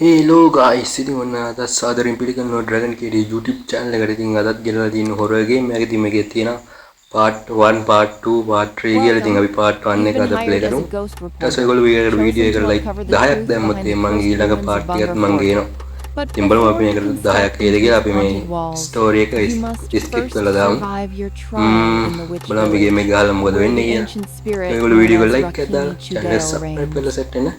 Hello guys, ඉතින් ඔන්න අද සාදරයෙන් පිළිගන්නවා Dragon KD YouTube channel එකට. ඉතින් අදත් ගෙනලා තියෙන horror game එකක්. ඉතින් මේකේ තියෙනවා part 1, part 2, part 3 කියලා. ඉතින් අපි part 1 එක අද play කරමු. ඊට පස්සේ ඔයගොල්ලෝ වීඩියෝ එකට like 10ක් දැම්මොත් මම ඊළඟ part එකත් මම ගේනවා. ඉතින් බලමු අපි මේකට 10ක් එයිද කියලා. අපි මේ story එක skip කරලා දාමු. බලමු අපි game එක ගහලා මොකද වෙන්නේ කියලා. ඔයගොල්ලෝ වීඩියෝ එක like එකක් දාලා channel එක subscribe කරලා set වෙන්න.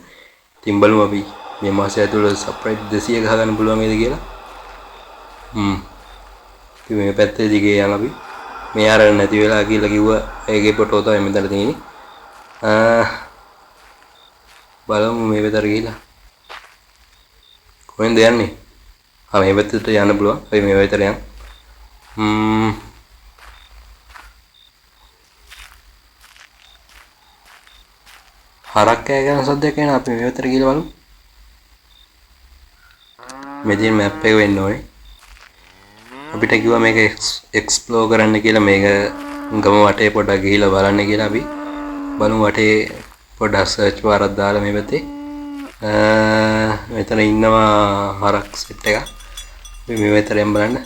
ඉතින් බලමු අපි මේ මාසය ඇතුළත සබ්ස්ක්‍රයිබ් 200 ගහගන්න පුළුවන් වේද කියලා. ඉතින් මේ පැත්තේ දිගේ යන් අපි මේ අර නැති වෙලා කියලා කිව්වා ඒකේ ෆොටෝ තමයි මෙතන තියෙන්නේ. බලමු මේ පැත්තට ගිහලා. කොහෙන්ද යන්නේ? මේ පැත්තට යන්න පුළුවන්. අපි මේ පැත්තට යන්. හරක් කෑ ගන්න සද්දයක් එනවා. අපි මේ පැත්තට ගිහලා බලමු. මෙදින මැප් එක වෙන්න ඕනේ. අපිට කිව්වා මේක එක්ස්ප්ලෝර් කරන්න කියලා මේක ගම වටේ පොඩ්ඩක් ගිහිල්ලා බලන්න කියලා අපි බලමු වටේ පොඩ්ඩක් සර්ච් බාරක් දාලා මේ පැත්තේ. මෙතන ඉන්නවා හරක් සෙට් එකක්. අපි මේ පැත්තට යන්න බලන්න.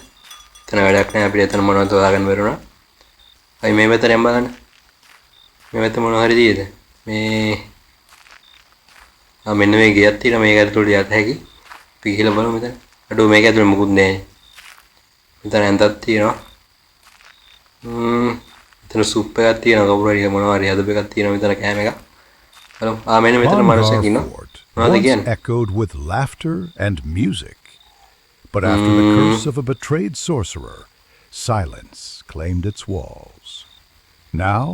එතන වැඩක් නැහැ අපිට එතන මොනවද හොයාගන්න බැරුණා. අපි මේ පැත්තට යන්න බලන්න. මේ පැත්ත මොනවා හරි තියෙද? මේ මෙන්න මේ ගියක් තියෙනවා මේක ඇතුළට යත හැකි. පිහිල බලමු මෙතන. අඩෝ මේක ඇතුලේ මොකුත් නැහැ. මෙතන ඇඳක් තියෙනවා. මෙතන සුප් එකක් තියෙනවා. කවුරු හරි මොනවා හරි හදපු එකක් තියෙනවා මෙතන කෑම එකක්. බලමු. මෙන්න මෙතන මිනිස්සෙක් ඉන්නවා. මොනවද කියන්නේ? Echoed with laughter and music. But after the curse of a betrayed sorcerer, silence claimed its walls. Now,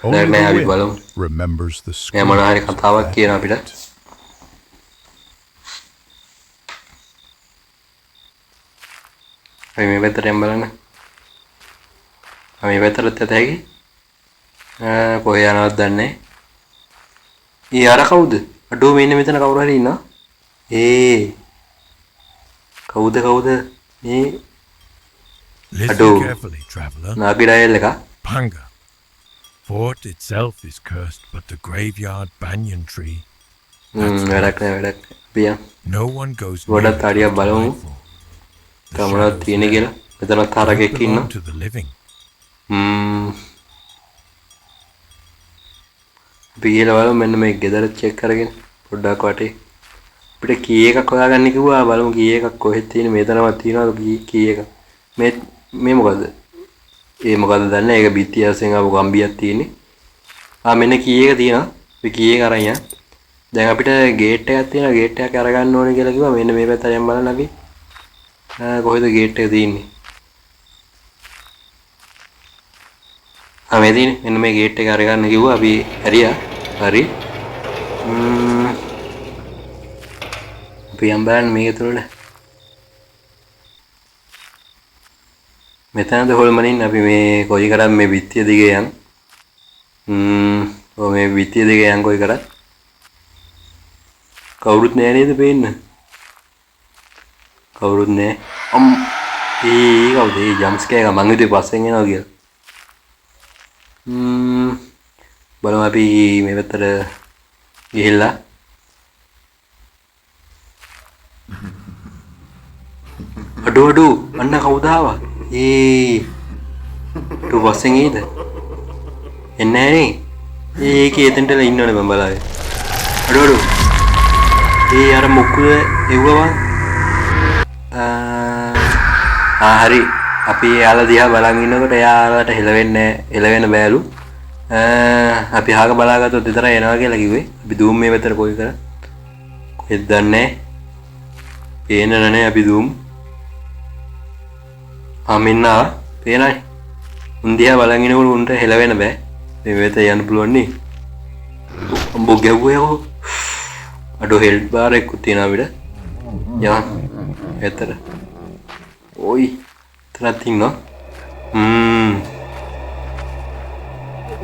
only the wind remembers the screams. මොනවා හරි කතාවක් කියනවා අපිට. මේ පැත්තට යන්න බලන්න. මේ පැත්තට යත හැකි. කොහේ යනවද දන්නේ නැහැ. ඊ අර කවුද? අඩෝ මෙන්න මෙතන කවුරු හරි ඉන්නවා. කවුද? මේ අඩෝ නාගි ඩයල් එක. Panga. Fort itself is cursed, but the graveyard banyan tree. වැඩක් නැහැ. පියා. No one goes ගොඩක් හරියක් බලමු. තමනක් තියෙන කියලා. මෙතනත් හරකෙක් ඉන්නවා. බීලා බලමු මෙන්න මේ ගෙදර චෙක් කරගෙන පොඩ්ඩක් වටේ. අපිට කී එකක් හොයාගන්න කිව්වා. බලමු කී එකක් කොහෙද තියෙන්නේ. මෙතනවත් තියෙනවද කී එකක්. මේ මොකද්ද? මොකද්ද දන්නේ? ඒක බිත්තියසෙන් ආපු ගම්බියක් තියෙන්නේ. මෙන්න කී එක තියෙනවා. අපි කී එක අරන් යන්න. දැන් අපිට ගේට් එකක් තියෙනවා. ගේට් එකක් අරගන්න ඕනේ කියලා කිව්වා. මෙන්න මේ පැත්තට යන්න බලන්න අපි. කොහෙද ගේට් එක තියෙන්නේ? මේ තියෙන්නේ. මෙන්න මේ ගේට් එක අරගන්න කිව්වා. අපි හරියා. හරි. අපි යම් බලන්න මේක තුළට. මෙතනද හොල්මනින් අපි මේ කොයි කරත් මේ බිත්තිය දිගේ යන්. මේ බිත්තිය දිගේ යන් කොයි කරත්. කවුරුත් නෑ නේද පේන්න? කවුරුත් නෑ. කවුද? ජම්ප් ස්කේර් එක මං හිතුවේ පස්සෙන් එනවා කියලා. බලමු අපි මේ පැත්තට ගිහිල්ලා. අඩෝ අන්න කවුද ආවා? පස්සෙන් එයිද? එන්නේ නෑනේ. ඒකේ එතනටලා ඉන්නවනේ මම බලාගෙන. අඩෝ අර මොකුද එව්වා? හරි අපි යාලා දිහා බලන් ඉන්නකොට යාලට හෙලවෙන්න බෑලු. අපි අහක බලාගත්තොත් විතරයි එනවා කියලා කිව්වේ. අපි දූම් මේ පැත්තට කොයි කර කොහෙද දන්නේ පේන නැහැ. අපි දූම් මෙන්න පේනයි. උන් දිහා බලන් ඉනකොට උන්ට හෙලවෙන්න බෑ. මේ වෙත යන්න පුළුවන් නේ. උඹ ගැව්වේ යකෝ. අඩෝ හෙල්ත් බාර් එකක් තියෙනවා අපිට. යන්න එතන. ඔයි තරත් ඉන්නවා.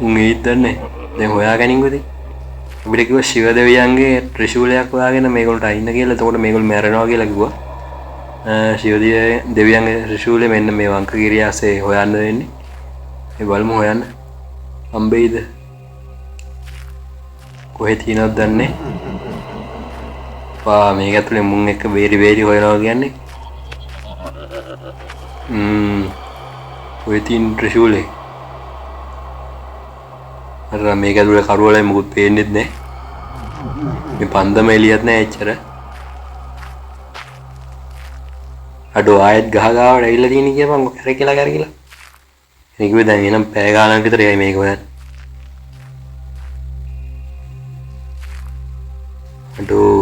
උන් ඒත් දන්නේ. දැන් හොයාගනින්කොද? අපිට කිව්වා ශිව දෙවියන්ගේ ත්‍රිශූලයක් හොයාගෙන මේගොල්ලන්ට අයින්න කියලා. එතකොට මේගොල්ලෝ මැරෙනවා කියලා කිව්වා. ශිව දෙවියන්ගේ ත්‍රිශූලේ මෙන්න මේ වංකගිරියාසේ හොයන්න වෙන්නේ. මේ බලමු හොයන්න. හම්බෙයිද? කොහෙ තියෙනවද දන්නේ. අප්පා මේක ඇතුලේ මුන් එක්ක වේරි හොයනවා කියන්නේ ඔය තින් ත්‍රිශූලේ අර මේක ඇතුලේ කරුවලයි මොකුත් පේන්නේත් නැහැ මේ පන්දම එළියත් නැහැ එච්චර අඩෝ ආයෙත් ගහ ගාවට ඇවිල්ලා තියෙන කියපන් කරකිලා මේක දැන් එනම් පැය ගානක් විතර යයි මේක හොයන්න අඩෝ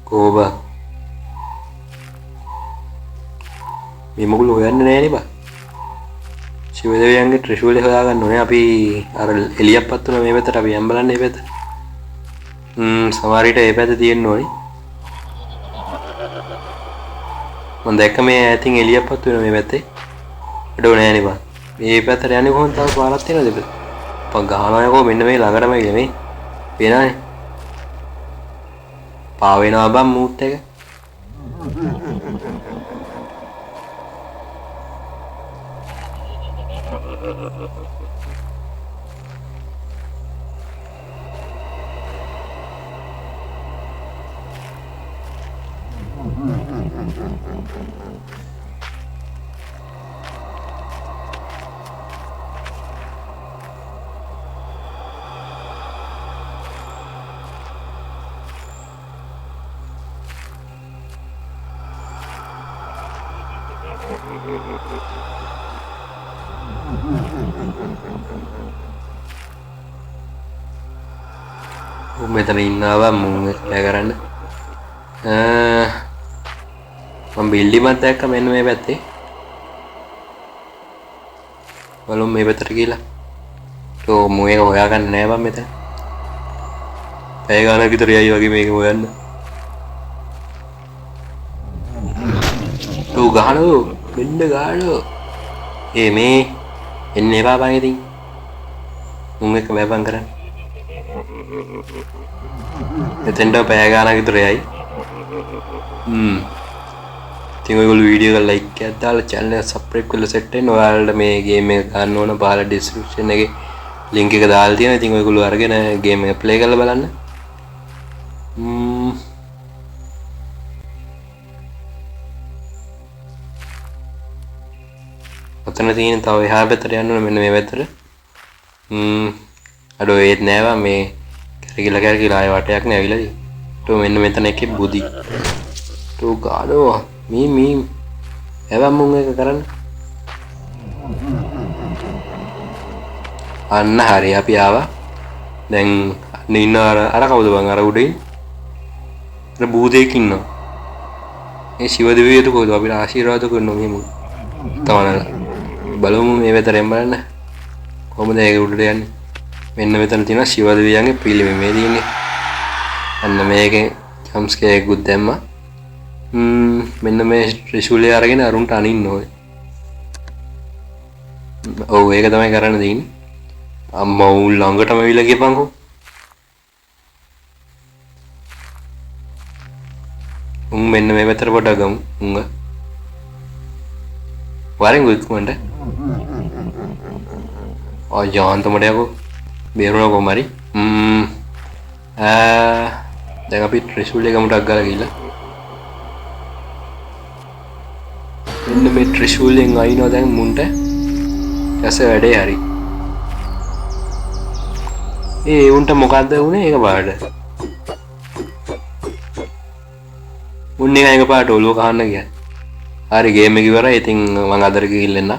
කෝබා මේ මොකද හොයන්නේ නැහැ නේ බා ශිවදේවයන්ගේ ත්‍රිශූලය හොයාගන්න ඕනේ අපි අර එළියක් පත් වුණා මේ පැත්තට අපි යම් බලන්න මේ පැත්ත සමහර විට මේ පැත්ත තියෙන්න ඕනේ මම දැක්ක මේ ඇතින් එළියක් පත් වෙනවා මේ පැත්තේ අඩෝ නෑ නේ බා මේ පැත්තට යන්නේ කොහොමද තව පාරක් තියෙනවද මේ පන් ගහනවා යකෝ මෙන්න මේ ළඟටම ඉන්නේ මේ පේනවනේ පා වෙනවා බම් මූට් එක මෙතන ඉන්නවා මුන් එක්ක කරන්න මම බිල්ඩිමක් දැක්ක මෙන්න මේ පැත්තේ බලමු මේ පැත්තට ගිහලා තෝ මොයක හොයාගන්න නෑ බං මෙතන පැය ගානක් විතර යයි වගේ මේක හොයන්න තෝ ගහනෝ මෙන්න ගහනෝ මේ එන්නේ එපා බං ඉතින් මුන් එක්ක බෑපන් කරන්න එතෙන්ට පැය ගානක් විතර යයි ඉතින් ඔයගොල්ලෝ වීඩියෝ එක ලයික් එකක් දාලා channel එක subscribe කරලා set වෙන්න ඔයාලට මේ game එක ගන්න ඕන පහළ description එකේ link එක දාලා තියෙනවා ඉතින් ඔයගොල්ලෝ අරගෙන game එක play කරලා බලන්න ඔතන තියෙන තව එහා පැත්තට යන්න ඕන මෙන්න මේ පැත්තට අඩෝ ඒත් නෑවා මේ කරකිලා ආය වටයක් නෑ ඇවිල්ලා තියෙන්නේ තෝ මෙන්න මෙතන එකේ බුදි තෝ ගාඩෝ මේ එවම් මුන් එක කරන්න අන්න හරි අපි ආවා දැන් ඉන්න අර කවුද බං අර උඩින් අර බූදෙක් ඉන්නවා ඒ ශිව දෙවියෝ කොහොමද අපිට ආශිර්වාද කරනවා මෙහෙම තමනලා බලමු මේ වෙතරෙන් බලන්න කොහොමද ඒක උඩට යන්නේ මෙන්න මෙතන තියෙනවා ශිව දෙවියන්ගේ පිළිම මේ තියෙන්නේ අන්න මේකේ ජම්ප් ස්කේර් එකකුත් දැම්මා මෙන්න මේ ත්‍රිශූලය අරගෙන අරුන්ට අනින්න ඕනේ ඔව් ඒක තමයි කරන්න දෙන්නේ අම්මා උන් ළඟටම ඇවිල්ලා ගියපන්කෝ උන් මෙන්න මේ පැත්තට පොඩ්ඩක් ගමු උංග වරෙන් ගොයික්මන්ට යාන්තමට යකෝ බේරුණා කොහමරි දැන් අපි ත්‍රිශූලය ගමුටක් ගාලා ගිහලා මෙන්න මේ ත්‍රිශූලයෙන් අයින්නවා දැන් මුන්ට ඇස වැඩේ හරි උන්ට මොකද්ද වුනේ ඒක බලන්න උන්නේ එක පාට ඔලුව කහන්න ගියා හරි ගේම් එක ඉවරයි ඉතින් මම අදට ගිහින් එන්න